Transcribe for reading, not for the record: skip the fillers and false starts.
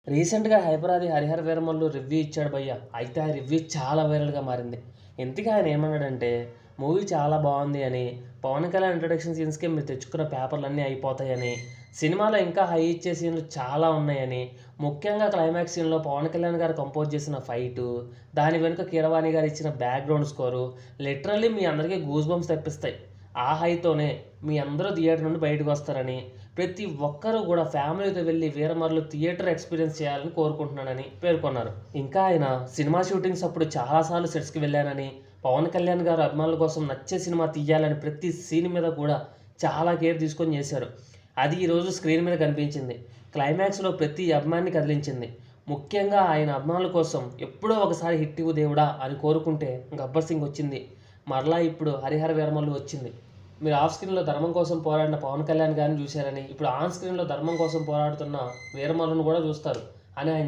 రీసెంట్‌గా 'హైపరాది హరిహర వీరమల్లు' రివ్యూ ఇచ్చాడు భయ్య. అయితే ఆ రివ్యూ చాలా వైరల్‌గా మారింది. ఇంతకీ ఆయన ఏమన్నాడంటే, మూవీ చాలా బావుంది అని, పవన్ కళ్యాణ్ ఇంట్రడక్షన్ సీన్స్‌కే మీరు తెచ్చుకున్న పేపర్‌లన్నీ అయిపోతాయని, సినిమాలో ఇంకా హై ఇచ్చే సీన్‌లు చాలా ఉన్నాయని, ముఖ్యంగా క్లైమాక్స్ సీన్‌లో పవన్ కళ్యాణ్ గారు కంపోజ్ చేసిన ఫైటు, దాని వెనుక కీరవాణి గారు ఇచ్చిన బ్యాక్‌గ్రౌండ్ స్కోరు లిటరల్లీ మీ అందరికీ గూస్ బంప్స్ తెప్పిస్తాయి. ఆ హైతోనే మీ అందరూ థియేటర్ నుండి బయటకొస్తారని, ప్రతి ఒక్కరూ గూడా ఫ్యామిలీతో వెళ్లి 'వీరమల్లు' థియేటర్ ఎక్స్‌పీరియన్స్ చేయాలని కోరుకుంటున్నానని పేర్కొన్నారు. ఇంకా ఆయన సినిమా షూటింగ్స్ అప్పుడు చాలా సార్లు సెట్స్‌కి వెళ్ళానని, పవన్ కళ్యాణ్ గారు అభిమానుల కోసం నచ్చే సినిమా తీయాలని ప్రతి సీన్ మీద కూడా చాలా కేర్ తీసుకొని చేశారు. అది ఈరోజు స్క్రీన్ మీద కనిపించింది. క్లైమాక్స్‌లో ప్రతి అభిమానిని కదిలించింది. ముఖ్యంగా ఆయన అభిమానుల కోసం ఎప్పుడో ఒకసారి హిట్ ఇవ్వు దేవుడా అని కోరుకుంటే 'గబ్బర్ సింగ్' వచ్చింది. మరలా ఇప్పుడు 'హరిహర వీరమల్లు' వచ్చింది. మీరు ఆఫ్ స్క్రీన్‌లో ధర్మం కోసం పోరాడిన పవన్ కళ్యాణ్ గారిని చూశారని, ఇప్పుడు ఆన్ స్క్రీన్‌లో ధర్మం కోసం పోరాడుతున్న వీరమల్లును కూడా చూస్తారు అని ఆయన